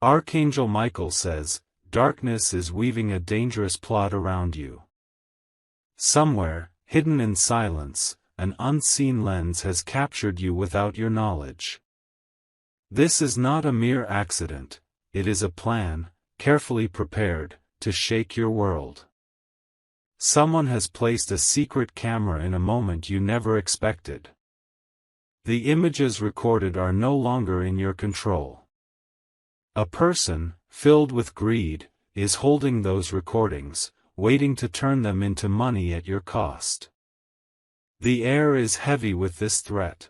Archangel Michael says, darkness is weaving a dangerous plot around you. Somewhere, hidden in silence, an unseen lens has captured you without your knowledge. This is not a mere accident, it is a plan, carefully prepared, to shake your world. Someone has placed a secret camera in a moment you never expected. The images recorded are no longer in your control. A person, filled with greed, is holding those recordings, waiting to turn them into money at your cost. The air is heavy with this threat.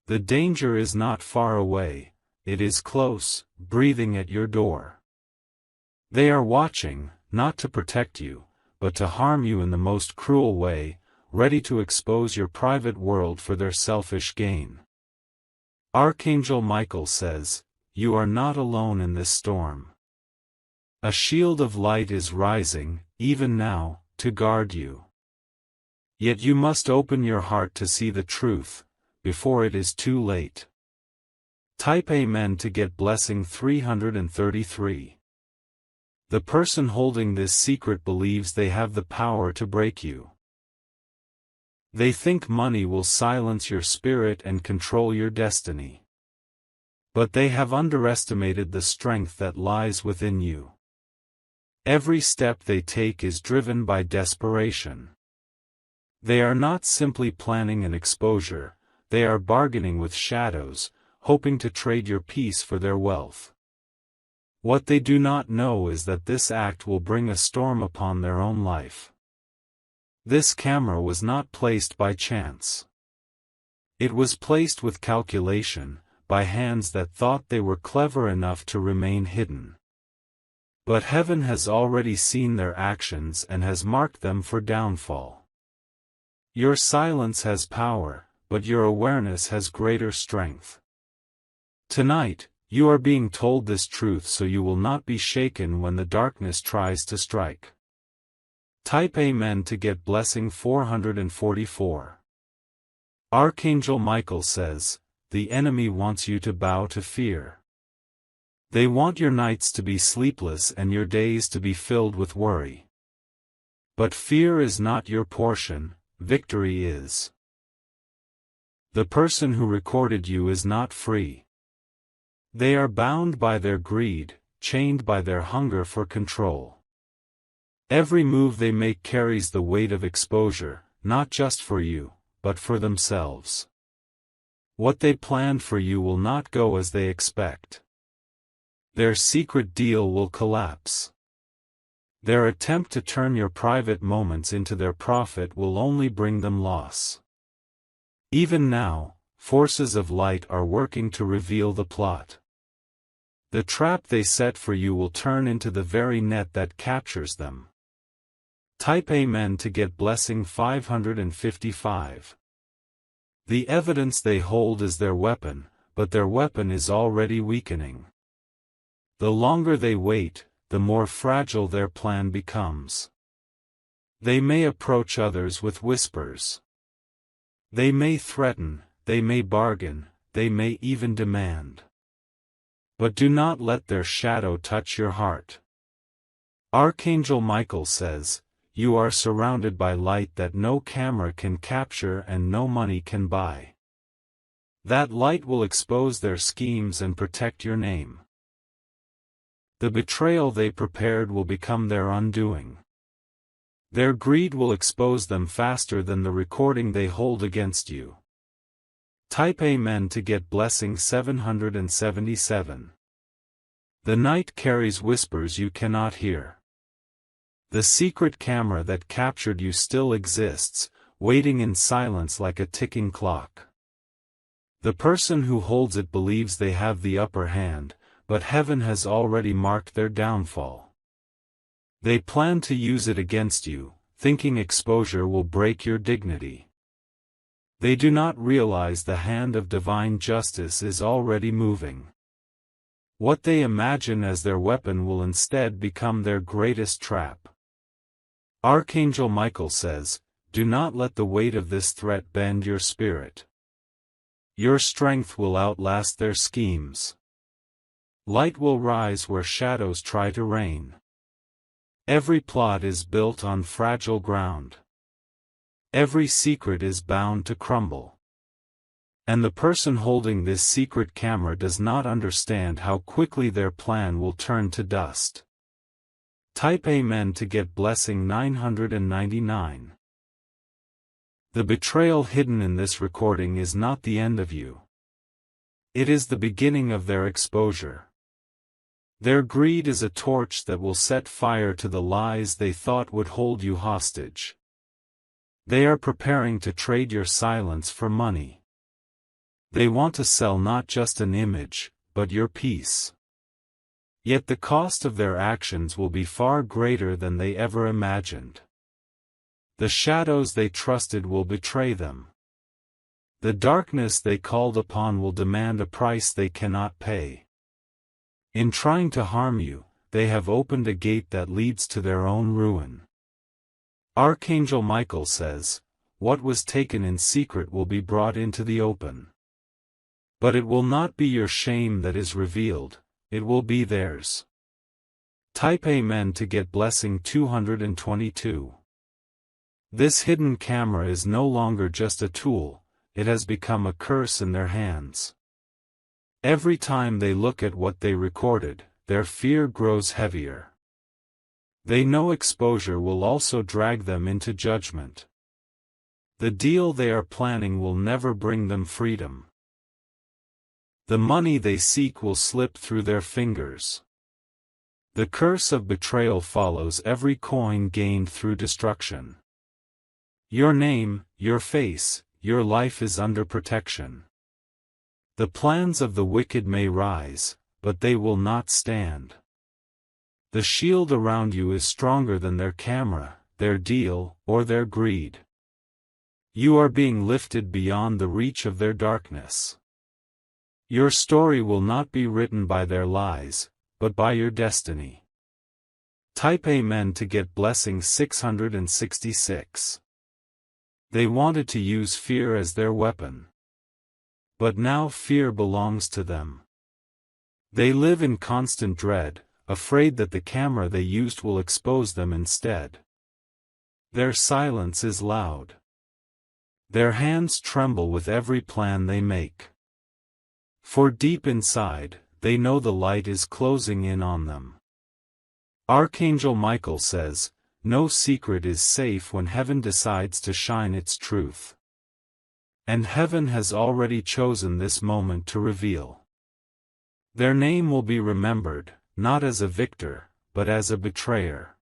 The danger is not far away, it is close, breathing at your door. They are watching, not to protect you, but to harm you in the most cruel way, ready to expose your private world for their selfish gain. Archangel Michael says, you are not alone in this storm. A shield of light is rising, even now, to guard you. Yet you must open your heart to see the truth, before it is too late. Type Amen to get blessing 333. The person holding this secret believes they have the power to break you. They think money will silence your spirit and control your destiny. But they have underestimated the strength that lies within you. Every step they take is driven by desperation. They are not simply planning an exposure, they are bargaining with shadows, hoping to trade your peace for their wealth. What they do not know is that this act will bring a storm upon their own life. This camera was not placed by chance. It was placed with calculation, by hands that thought they were clever enough to remain hidden. But heaven has already seen their actions and has marked them for downfall. Your silence has power, but your awareness has greater strength. Tonight, you are being told this truth so you will not be shaken when the darkness tries to strike. Type Amen to get blessing 444. Archangel Michael says, the enemy wants you to bow to fear. They want your nights to be sleepless and your days to be filled with worry. But fear is not your portion, victory is. The person who recorded you is not free. They are bound by their greed, chained by their hunger for control. Every move they make carries the weight of exposure, not just for you, but for themselves. What they planned for you will not go as they expect. Their secret deal will collapse. Their attempt to turn your private moments into their profit will only bring them loss. Even now, forces of light are working to reveal the plot. The trap they set for you will turn into the very net that captures them. Type Amen to get blessing 555. The evidence they hold is their weapon, but their weapon is already weakening. The longer they wait, the more fragile their plan becomes. They may approach others with whispers. They may threaten, they may bargain, they may even demand. But do not let their shadow touch your heart. Archangel Michael says, you are surrounded by light that no camera can capture and no money can buy. That light will expose their schemes and protect your name. The betrayal they prepared will become their undoing. Their greed will expose them faster than the recording they hold against you. Type Amen to get blessing 777. The night carries whispers you cannot hear. The secret camera that captured you still exists, waiting in silence like a ticking clock. The person who holds it believes they have the upper hand, but heaven has already marked their downfall. They plan to use it against you, thinking exposure will break your dignity. They do not realize the hand of divine justice is already moving. What they imagine as their weapon will instead become their greatest trap. Archangel Michael says, do not let the weight of this threat bend your spirit. Your strength will outlast their schemes. Light will rise where shadows try to reign. Every plot is built on fragile ground. Every secret is bound to crumble. And the person holding this secret camera does not understand how quickly their plan will turn to dust. Type Amen to get blessing 999. The betrayal hidden in this recording is not the end of you. It is the beginning of their exposure. Their greed is a torch that will set fire to the lies they thought would hold you hostage. They are preparing to trade your silence for money. They want to sell not just an image, but your peace. Yet the cost of their actions will be far greater than they ever imagined. The shadows they trusted will betray them. The darkness they called upon will demand a price they cannot pay. In trying to harm you, they have opened a gate that leads to their own ruin. Archangel Michael says, "What was taken in secret will be brought into the open. But it will not be your shame that is revealed, it will be theirs." Type Amen to get blessing 222. This hidden camera is no longer just a tool, it has become a curse in their hands. Every time they look at what they recorded, their fear grows heavier. They know exposure will also drag them into judgment. The deal they are planning will never bring them freedom. The money they seek will slip through their fingers. The curse of betrayal follows every coin gained through destruction. Your name, your face, your life is under protection. The plans of the wicked may rise, but they will not stand. The shield around you is stronger than their camera, their deal, or their greed. You are being lifted beyond the reach of their darkness. Your story will not be written by their lies, but by your destiny. Type Amen to get blessing 666. They wanted to use fear as their weapon. But now fear belongs to them. They live in constant dread, afraid that the camera they used will expose them instead. Their silence is loud. Their hands tremble with every plan they make. For deep inside, they know the light is closing in on them. Archangel Michael says, "No secret is safe when heaven decides to shine its truth." And heaven has already chosen this moment to reveal. Their name will be remembered, not as a victor, but as a betrayer.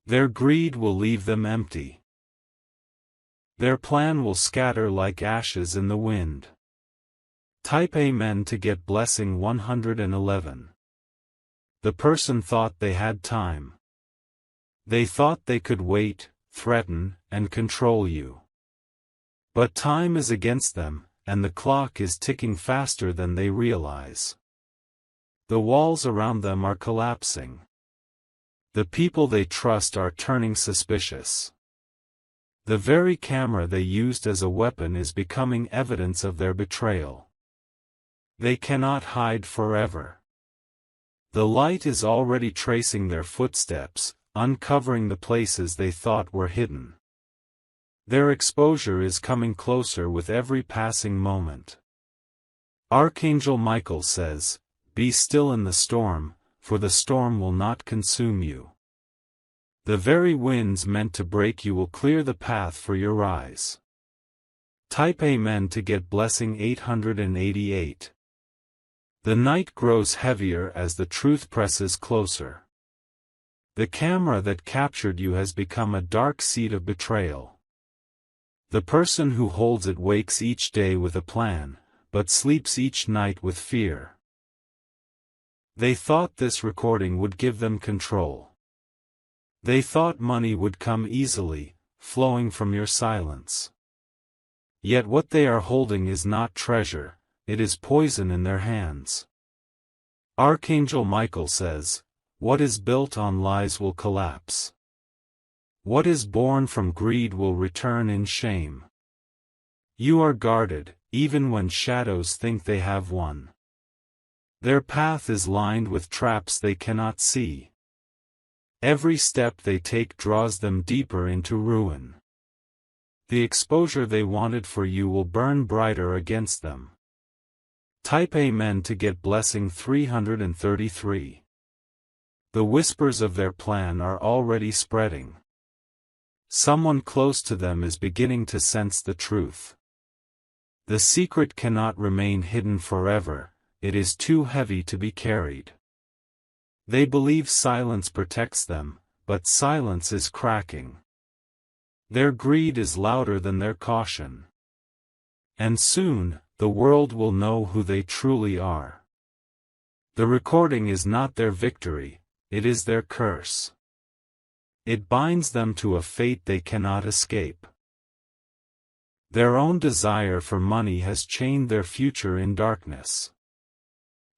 Their greed will leave them empty. Their plan will scatter like ashes in the wind. Type Amen to get blessing 111. The person thought they had time. They thought they could wait, threaten, and control you. But time is against them, and the clock is ticking faster than they realize. The walls around them are collapsing. The people they trust are turning suspicious. The very camera they used as a weapon is becoming evidence of their betrayal. They cannot hide forever. The light is already tracing their footsteps, uncovering the places they thought were hidden. Their exposure is coming closer with every passing moment. Archangel Michael says, "Be still in the storm, for the storm will not consume you. The very winds meant to break you will clear the path for your rise." Type Amen to get blessing 888. The night grows heavier as the truth presses closer. The camera that captured you has become a dark seat of betrayal. The person who holds it wakes each day with a plan, but sleeps each night with fear. They thought this recording would give them control. They thought money would come easily, flowing from your silence. Yet what they are holding is not treasure, it is poison in their hands. Archangel Michael says, "What is built on lies will collapse. What is born from greed will return in shame." You are guarded, even when shadows think they have won. Their path is lined with traps they cannot see. Every step they take draws them deeper into ruin. The exposure they wanted for you will burn brighter against them. Type Amen to get blessing 333. The whispers of their plan are already spreading. Someone close to them is beginning to sense the truth. The secret cannot remain hidden forever, it is too heavy to be carried. They believe silence protects them, but silence is cracking. Their greed is louder than their caution. And soon, the world will know who they truly are. The recording is not their victory, it is their curse. It binds them to a fate they cannot escape. Their own desire for money has chained their future in darkness.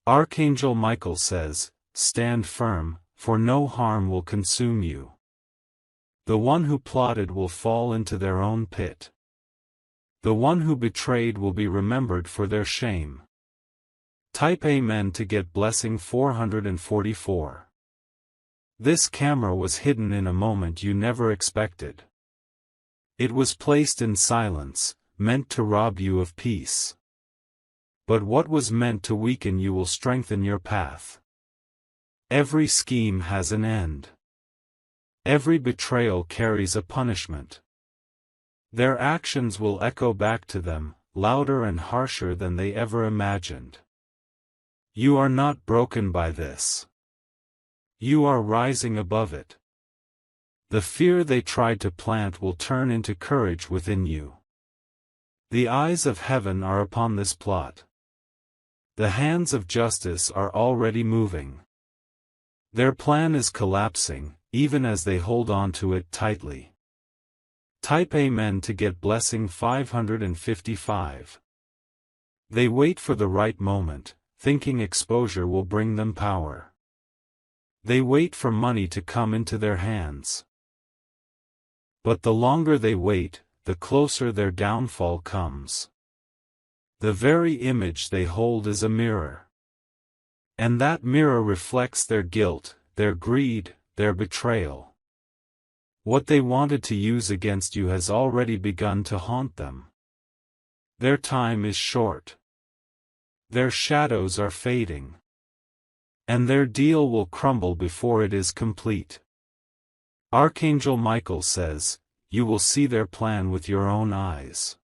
Archangel Michael says, "Stand firm, for no harm will consume you." The one who plotted will fall into their own pit. The one who betrayed will be remembered for their shame. Type Amen to get blessing 444. This camera was hidden in a moment you never expected. It was placed in silence, meant to rob you of peace. But what was meant to weaken you will strengthen your path. Every scheme has an end. Every betrayal carries a punishment. Their actions will echo back to them, louder and harsher than they ever imagined. You are not broken by this. You are rising above it. The fear they tried to plant will turn into courage within you. The eyes of heaven are upon this plot. The hands of justice are already moving. Their plan is collapsing, even as they hold on to it tightly. Type Amen to get blessing 555. They wait for the right moment, thinking exposure will bring them power. They wait for money to come into their hands. But the longer they wait, the closer their downfall comes. The very image they hold is a mirror. And that mirror reflects their guilt, their greed, their betrayal. What they wanted to use against you has already begun to haunt them. Their time is short. Their shadows are fading. And their deal will crumble before it is complete. Archangel Michael says, you will see their plan with your own eyes.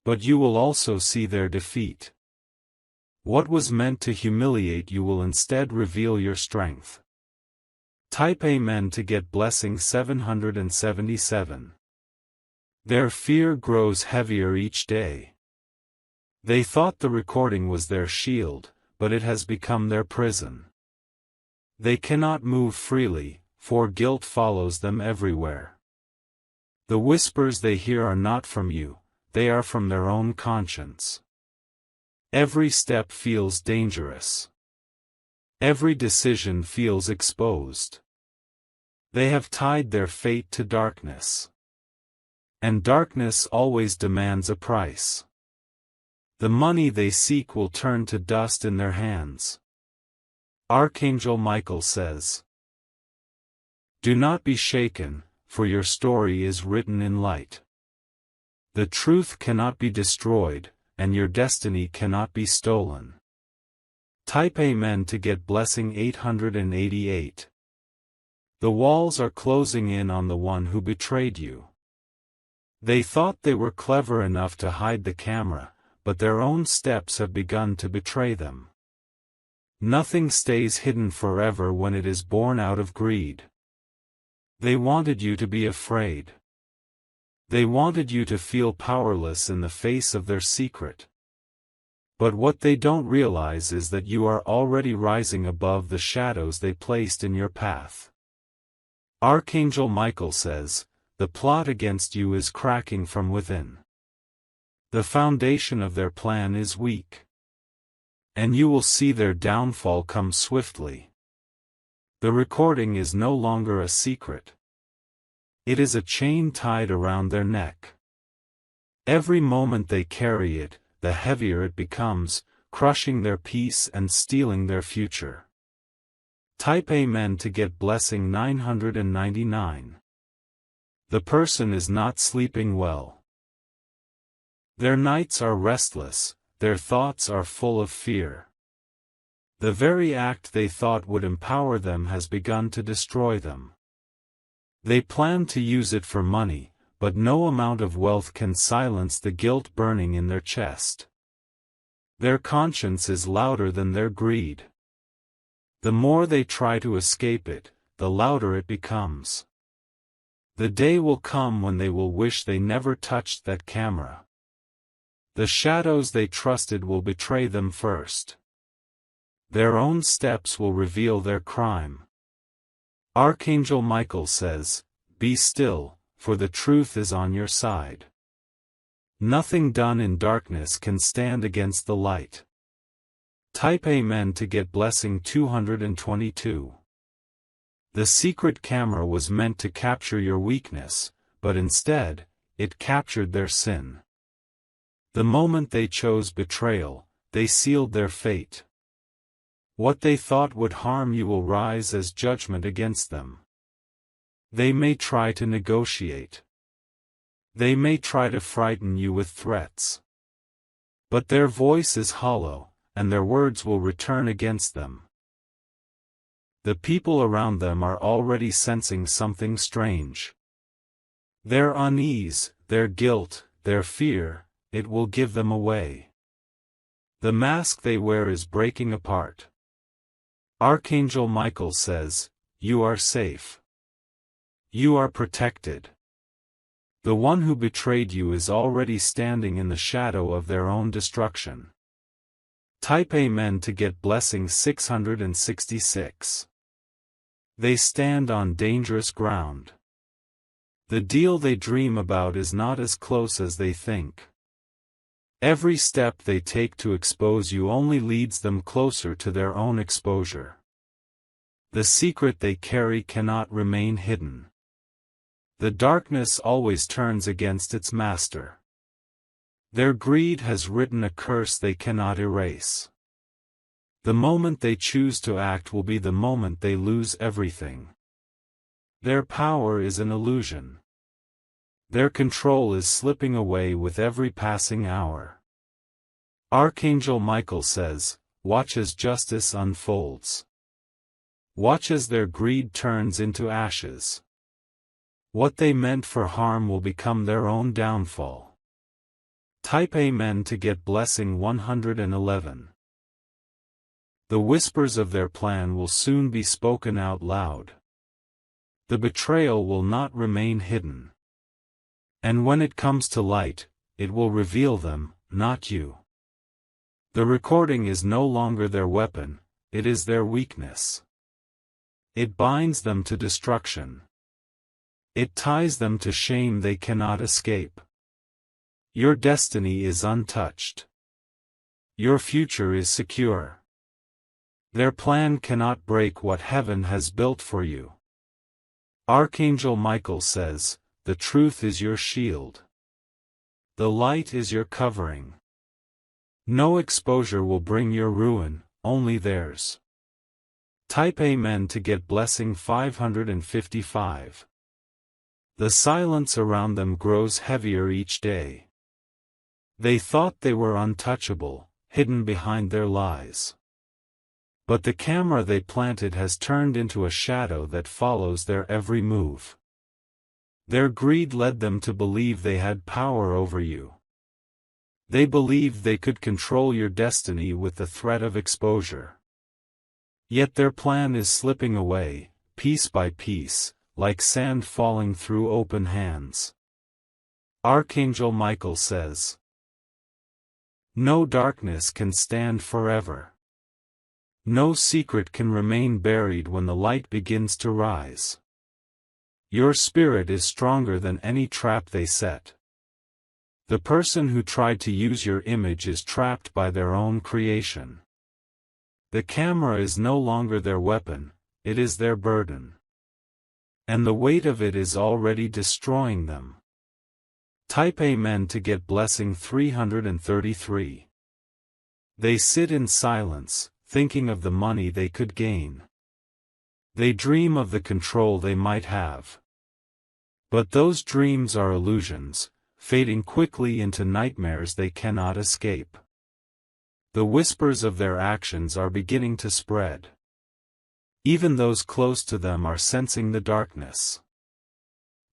But you will also see their defeat. What was meant to humiliate you will instead reveal your strength. Type Amen to get blessing 777. Their fear grows heavier each day. They thought the recording was their shield, but it has become their prison. They cannot move freely, for guilt follows them everywhere. The whispers they hear are not from you, they are from their own conscience. Every step feels dangerous. Every decision feels exposed. They have tied their fate to darkness. And darkness always demands a price. The money they seek will turn to dust in their hands. Archangel Michael says, do not be shaken, for your story is written in light. The truth cannot be destroyed, and your destiny cannot be stolen. Type Amen to get blessing 888. The walls are closing in on the one who betrayed you. They thought they were clever enough to hide the camera, but their own steps have begun to betray them. Nothing stays hidden forever when it is born out of greed. They wanted you to be afraid. They wanted you to feel powerless in the face of their secret. But what they don't realize is that you are already rising above the shadows they placed in your path. Archangel Michael says, the plot against you is cracking from within. The foundation of their plan is weak. And you will see their downfall come swiftly. The recording is no longer a secret. It is a chain tied around their neck. Every moment they carry it, the heavier it becomes, crushing their peace and stealing their future. Type Amen to get blessing 999. The person is not sleeping well. Their nights are restless, their thoughts are full of fear. The very act they thought would empower them has begun to destroy them. They plan to use it for money, but no amount of wealth can silence the guilt burning in their chest. Their conscience is louder than their greed. The more they try to escape it, the louder it becomes. The day will come when they will wish they never touched that camera. The shadows they trusted will betray them first. Their own steps will reveal their crime. Archangel Michael says, "Be still, for the truth is on your side." Nothing done in darkness can stand against the light. Type Amen to get blessing 222. The secret camera was meant to capture your weakness, but instead, it captured their sin. The moment they chose betrayal, they sealed their fate. What they thought would harm you will rise as judgment against them. They may try to negotiate. They may try to frighten you with threats. But their voice is hollow, and their words will return against them. The people around them are already sensing something strange. Their unease, their guilt, their fear, it will give them away. The mask they wear is breaking apart. Archangel Michael says, "You are safe. You are protected." The one who betrayed you is already standing in the shadow of their own destruction. Type Amen to get blessing 666. They stand on dangerous ground. The deal they dream about is not as close as they think. Every step they take to expose you only leads them closer to their own exposure. The secret they carry cannot remain hidden. The darkness always turns against its master. Their greed has written a curse they cannot erase. The moment they choose to act will be the moment they lose everything. Their power is an illusion. Their control is slipping away with every passing hour. Archangel Michael says, "Watch as justice unfolds. Watch as their greed turns into ashes. What they meant for harm will become their own downfall." Type Amen to get blessing 111. The whispers of their plan will soon be spoken out loud. The betrayal will not remain hidden. And when it comes to light, it will reveal them, not you. The recording is no longer their weapon, it is their weakness. It binds them to destruction. It ties them to shame they cannot escape. Your destiny is untouched. Your future is secure. Their plan cannot break what heaven has built for you. Archangel Michael says, "The truth is your shield. The light is your covering. No exposure will bring your ruin, only theirs." Type Amen to get blessing 555. The silence around them grows heavier each day. They thought they were untouchable, hidden behind their lies. But the camera they planted has turned into a shadow that follows their every move. Their greed led them to believe they had power over you. They believed they could control your destiny with the threat of exposure. Yet their plan is slipping away, piece by piece, like sand falling through open hands. Archangel Michael says, "No darkness can stand forever. No secret can remain buried when the light begins to rise. Your spirit is stronger than any trap they set. The person who tried to use your image is trapped by their own creation. The camera is no longer their weapon, it is their burden. And the weight of it is already destroying them." Type Amen to get blessing 333. They sit in silence, thinking of the money they could gain. They dream of the control they might have. But those dreams are illusions, fading quickly into nightmares they cannot escape. The whispers of their actions are beginning to spread. Even those close to them are sensing the darkness.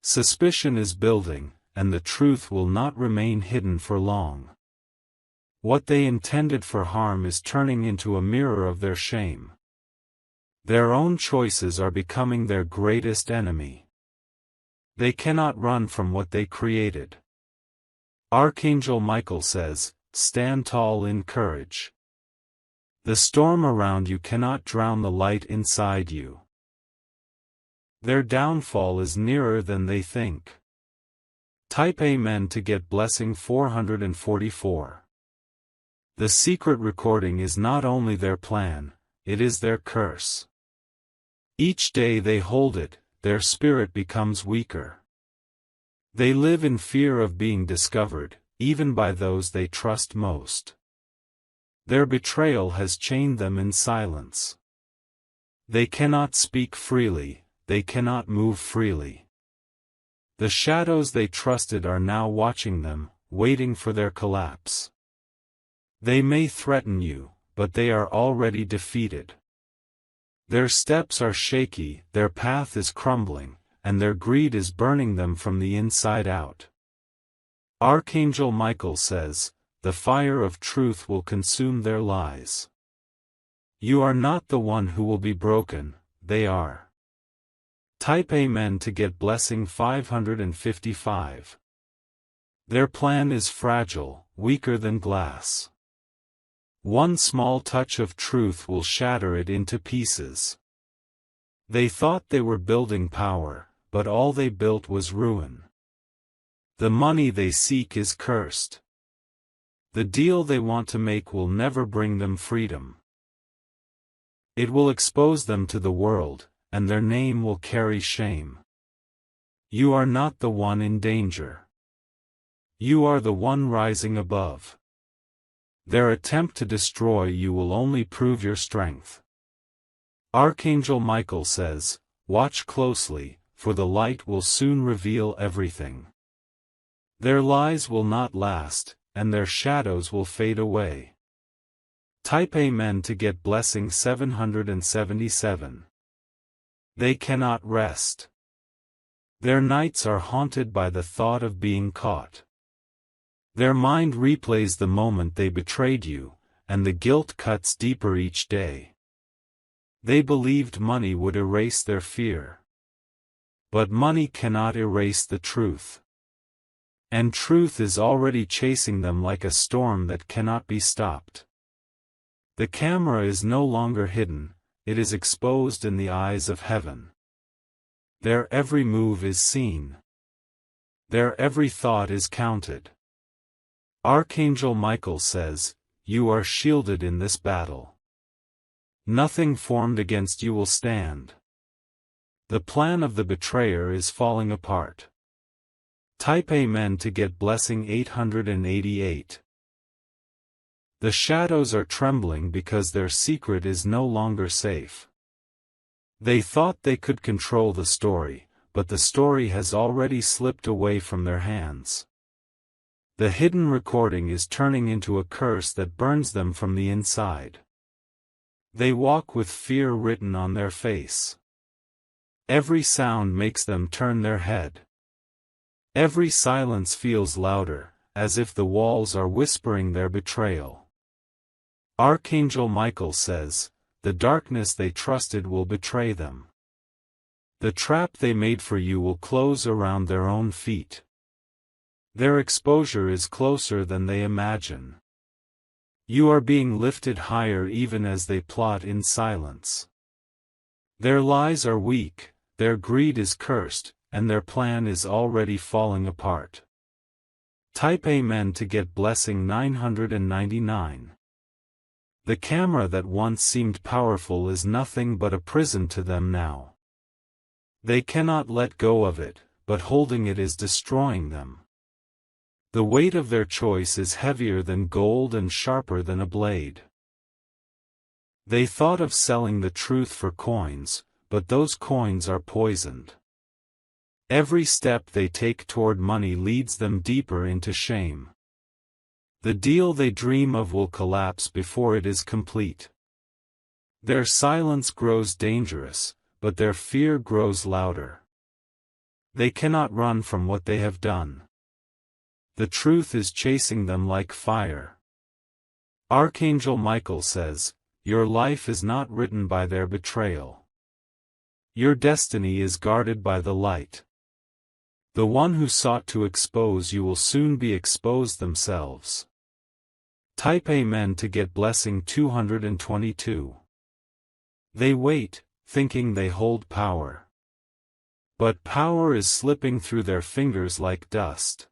Suspicion is building, and the truth will not remain hidden for long. What they intended for harm is turning into a mirror of their shame. Their own choices are becoming their greatest enemy. They cannot run from what they created. Archangel Michael says, "Stand tall in courage. The storm around you cannot drown the light inside you." Their downfall is nearer than they think. Type Amen to get blessing 444. The secret recording is not only their plan, it is their curse. Each day they hold it, their spirit becomes weaker. They live in fear of being discovered, even by those they trust most. Their betrayal has chained them in silence. They cannot speak freely, they cannot move freely. The shadows they trusted are now watching them, waiting for their collapse. They may threaten you, but they are already defeated. Their steps are shaky, their path is crumbling, and their greed is burning them from the inside out. Archangel Michael says, "The fire of truth will consume their lies." You are not the one who will be broken, they are. Type Amen to get blessing 555. Their plan is fragile, weaker than glass. One small touch of truth will shatter it into pieces. They thought they were building power, but all they built was ruin. The money they seek is cursed. The deal they want to make will never bring them freedom. It will expose them to the world, and their name will carry shame. You are not the one in danger. You are the one rising above. Their attempt to destroy you will only prove your strength. Archangel Michael says, "Watch closely, for the light will soon reveal everything." Their lies will not last, and their shadows will fade away. Type Amen to get blessing 777. They cannot rest. Their nights are haunted by the thought of being caught. Their mind replays the moment they betrayed you, and the guilt cuts deeper each day. They believed money would erase their fear. But money cannot erase the truth. And truth is already chasing them like a storm that cannot be stopped. The camera is no longer hidden, it is exposed in the eyes of heaven. Their every move is seen. Their every thought is counted. Archangel Michael says, "You are shielded in this battle. Nothing formed against you will stand." The plan of the betrayer is falling apart. Type Amen to get blessing 888. The shadows are trembling because their secret is no longer safe. They thought they could control the story, but the story has already slipped away from their hands. The hidden recording is turning into a curse that burns them from the inside. They walk with fear written on their face. Every sound makes them turn their head. Every silence feels louder, as if the walls are whispering their betrayal. Archangel Michael says, "The darkness they trusted will betray them. The trap they made for you will close around their own feet. Their exposure is closer than they imagine. You are being lifted higher even as they plot in silence. Their lies are weak, their greed is cursed, and their plan is already falling apart." Type Amen to get blessing 999. The camera that once seemed powerful is nothing but a prison to them now. They cannot let go of it, but holding it is destroying them. The weight of their choice is heavier than gold and sharper than a blade. They thought of selling the truth for coins, but those coins are poisoned. Every step they take toward money leads them deeper into shame. The deal they dream of will collapse before it is complete. Their silence grows dangerous, but their fear grows louder. They cannot run from what they have done. The truth is chasing them like fire. Archangel Michael says, "Your life is not written by their betrayal. Your destiny is guarded by the light. The one who sought to expose you will soon be exposed themselves." Type Amen to get blessing 222. They wait, thinking they hold power. But power is slipping through their fingers like dust.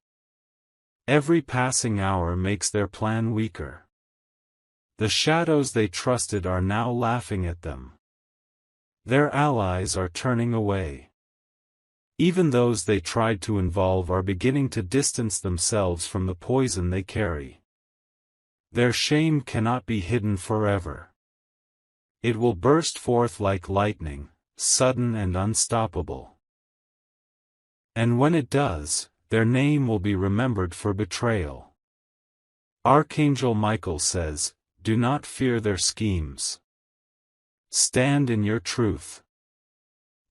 Every passing hour makes their plan weaker. The shadows they trusted are now laughing at them. Their allies are turning away. Even those they tried to involve are beginning to distance themselves from the poison they carry. Their shame cannot be hidden forever. It will burst forth like lightning, sudden and unstoppable. And when it does, their name will be remembered for betrayal. Archangel Michael says, "Do not fear their schemes. Stand in your truth.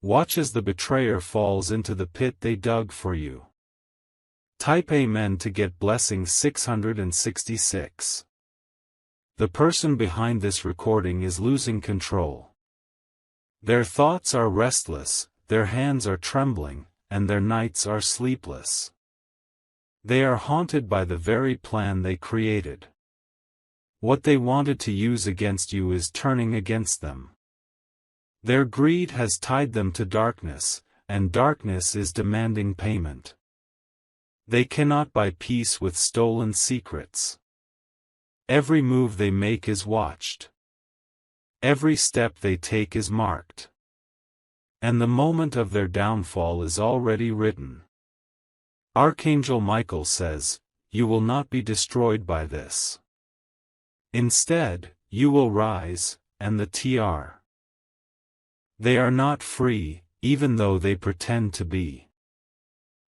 Watch as the betrayer falls into the pit they dug for you." Type Amen to get blessing 666. The person behind this recording is losing control. Their thoughts are restless, their hands are trembling, and their nights are sleepless. They are haunted by the very plan they created. What they wanted to use against you is turning against them. Their greed has tied them to darkness, and darkness is demanding payment. They cannot buy peace with stolen secrets. Every move they make is watched. Every step they take is marked. And the moment of their downfall is already written. Archangel Michael says, "You will not be destroyed by this. Instead, you will rise, and the TR. They are not free, even though they pretend to be.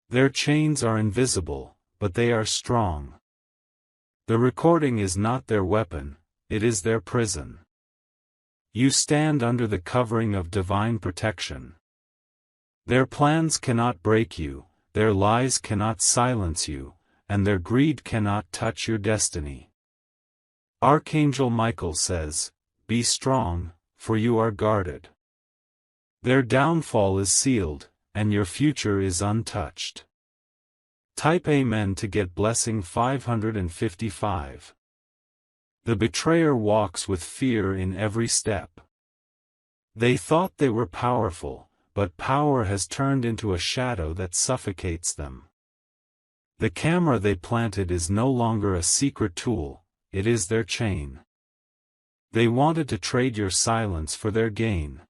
Their chains are invisible, but they are strong. The recording is not their weapon, it is their prison. You stand under the covering of divine protection. Their plans cannot break you, their lies cannot silence you, and their greed cannot touch your destiny." Archangel Michael says, "Be strong, for you are guarded. Their downfall is sealed, and your future is untouched." Type Amen to get blessing 555. The betrayer walks with fear in every step. They thought they were powerful, but power has turned into a shadow that suffocates them. The camera they planted is no longer a secret tool, it is their chain. They wanted to trade your silence for their gain.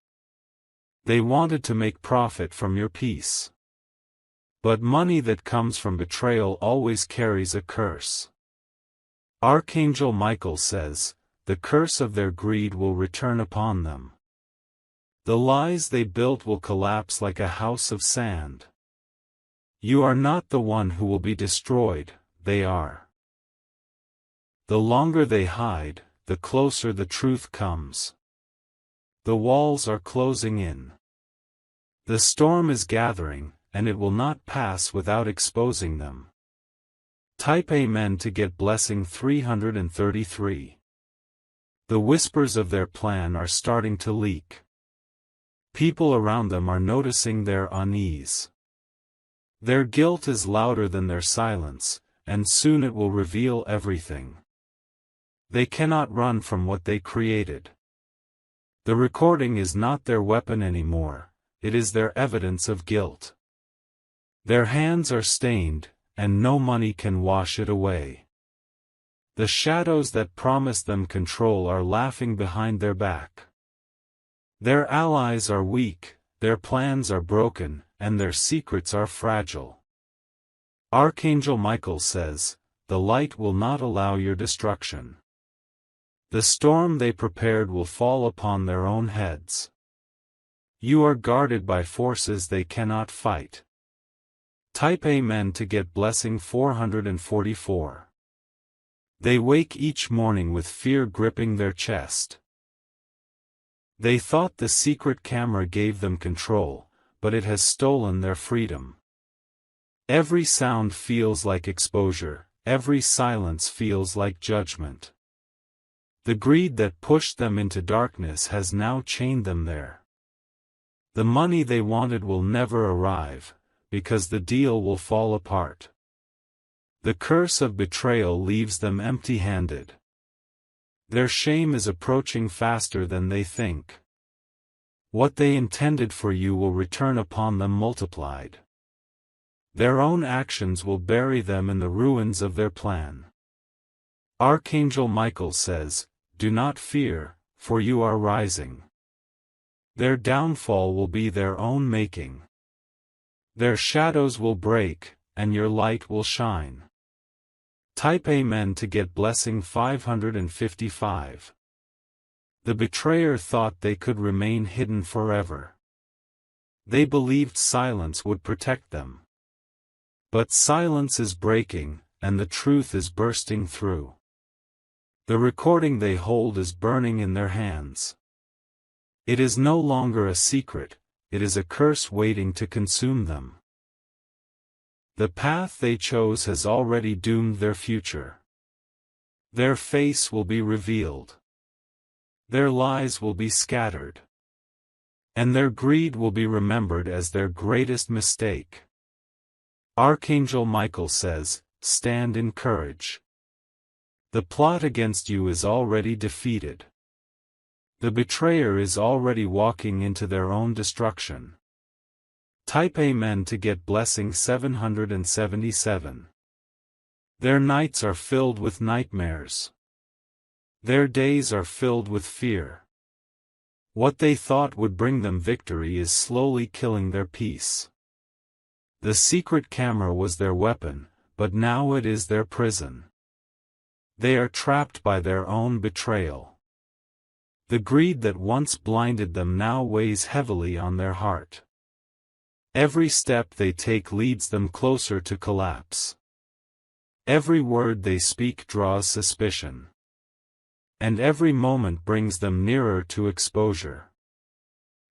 They wanted to make profit from your peace. But money that comes from betrayal always carries a curse. Archangel Michael says, "The curse of their greed will return upon them. The lies they built will collapse like a house of sand. You are not the one who will be destroyed, they are. The longer they hide, the closer the truth comes. The walls are closing in. The storm is gathering, and it will not pass without exposing them." Type Amen to get blessing 333. The whispers of their plan are starting to leak. People around them are noticing their unease. Their guilt is louder than their silence, and soon it will reveal everything. They cannot run from what they created. The recording is not their weapon anymore, it is their evidence of guilt. Their hands are stained, and no money can wash it away. The shadows that promised them control are laughing behind their back. Their allies are weak, their plans are broken, and their secrets are fragile. Archangel Michael says, the light will not allow your destruction. The storm they prepared will fall upon their own heads. You are guarded by forces they cannot fight. Type Amen to get blessing 444. They wake each morning with fear gripping their chest. They thought the secret camera gave them control, but it has stolen their freedom. Every sound feels like exposure, every silence feels like judgment. The greed that pushed them into darkness has now chained them there. The money they wanted will never arrive, because the deal will fall apart. The curse of betrayal leaves them empty-handed. Their shame is approaching faster than they think. What they intended for you will return upon them multiplied. Their own actions will bury them in the ruins of their plan. Archangel Michael says, do not fear, for you are rising. Their downfall will be their own making. Their shadows will break, and your light will shine. Type Amen to get blessing 555. The betrayer thought they could remain hidden forever. They believed silence would protect them. But silence is breaking, and the truth is bursting through. The recording they hold is burning in their hands. It is no longer a secret, it is a curse waiting to consume them. The path they chose has already doomed their future. Their face will be revealed. Their lies will be scattered. And their greed will be remembered as their greatest mistake. Archangel Michael says, stand in courage. The plot against you is already defeated. The betrayer is already walking into their own destruction. Type Amen to get blessing 777. Their nights are filled with nightmares. Their days are filled with fear. What they thought would bring them victory is slowly killing their peace. The secret camera was their weapon, but now it is their prison. They are trapped by their own betrayal. The greed that once blinded them now weighs heavily on their heart. Every step they take leads them closer to collapse. Every word they speak draws suspicion. And every moment brings them nearer to exposure.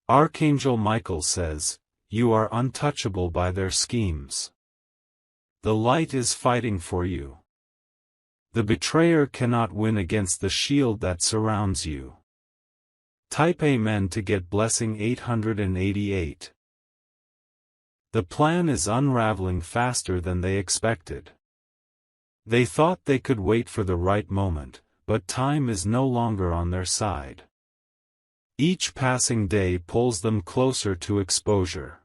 Archangel Michael says, you are untouchable by their schemes. The light is fighting for you. The betrayer cannot win against the shield that surrounds you. Type Amen to get blessing 888. The plan is unraveling faster than they expected. They thought they could wait for the right moment, but time is no longer on their side. Each passing day pulls them closer to exposure.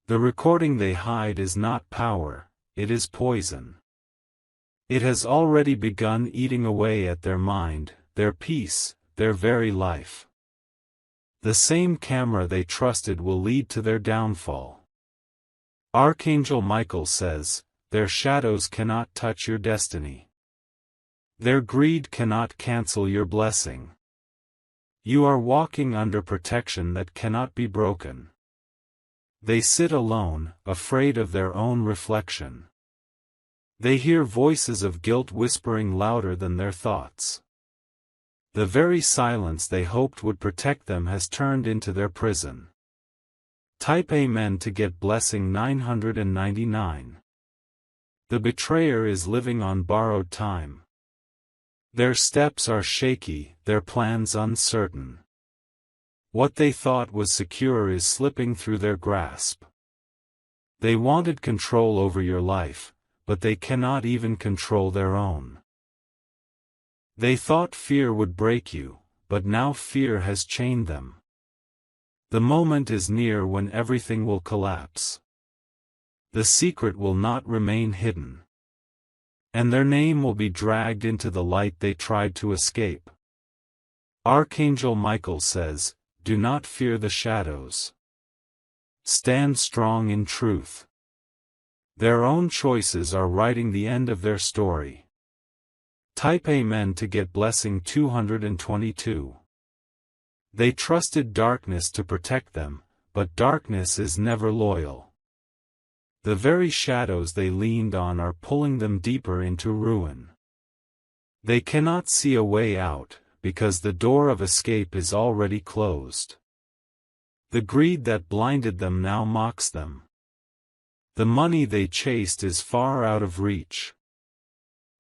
The recording they hide is not power, it is poison. It has already begun eating away at their mind, their peace, their very life. The same camera they trusted will lead to their downfall. Archangel Michael says, their shadows cannot touch your destiny. Their greed cannot cancel your blessing. You are walking under protection that cannot be broken. They sit alone, afraid of their own reflection. They hear voices of guilt whispering louder than their thoughts. The very silence they hoped would protect them has turned into their prison. Type Amen to get blessing 999. The betrayer is living on borrowed time. Their steps are shaky, their plans uncertain. What they thought was secure is slipping through their grasp. They wanted control over your life, but they cannot even control their own. They thought fear would break you, but now fear has chained them. The moment is near when everything will collapse. The secret will not remain hidden. And their name will be dragged into the light they tried to escape. Archangel Michael says, do not fear the shadows. Stand strong in truth. Their own choices are writing the end of their story. Type Amen to get blessing 222. They trusted darkness to protect them, but darkness is never loyal. The very shadows they leaned on are pulling them deeper into ruin. They cannot see a way out, because the door of escape is already closed. The greed that blinded them now mocks them. The money they chased is far out of reach.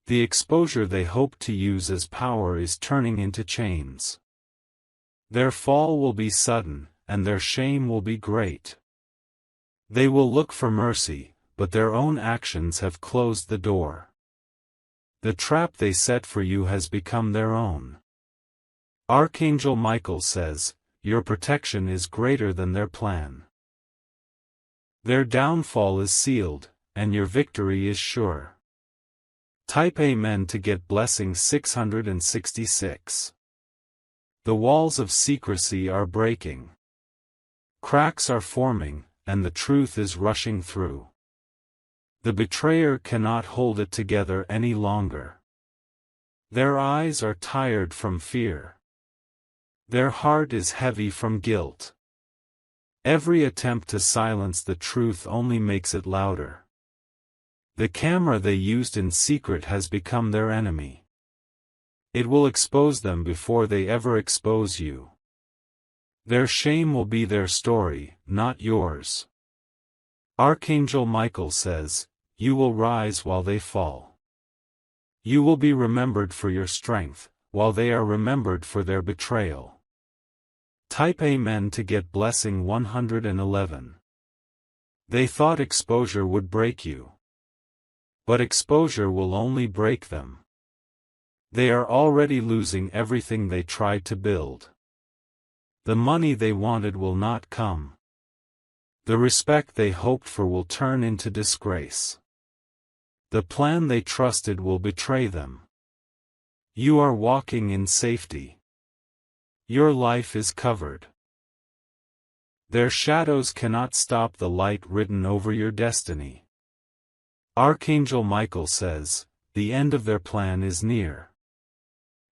The exposure they hoped to use as power is turning into chains. Their fall will be sudden, and their shame will be great. They will look for mercy, but their own actions have closed the door. The trap they set for you has become their own. Archangel Michael says, your protection is greater than their plan. Their downfall is sealed, and your victory is sure. Type Amen to get blessing 666. The walls of secrecy are breaking. Cracks are forming, and the truth is rushing through. The betrayer cannot hold it together any longer. Their eyes are tired from fear. Their heart is heavy from guilt. Every attempt to silence the truth only makes it louder. The camera they used in secret has become their enemy. It will expose them before they ever expose you. Their shame will be their story, not yours. Archangel Michael says, you will rise while they fall. You will be remembered for your strength, while they are remembered for their betrayal. Type Amen to get blessing 111. They thought exposure would break you. But exposure will only break them. They are already losing everything they tried to build. The money they wanted will not come. The respect they hoped for will turn into disgrace. The plan they trusted will betray them. You are walking in safety. Your life is covered. Their shadows cannot stop the light written over your destiny. Archangel Michael says, the end of their plan is near.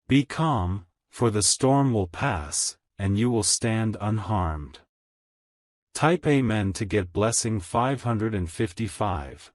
Be calm, for the storm will pass, and you will stand unharmed. Type Amen to get blessing 555.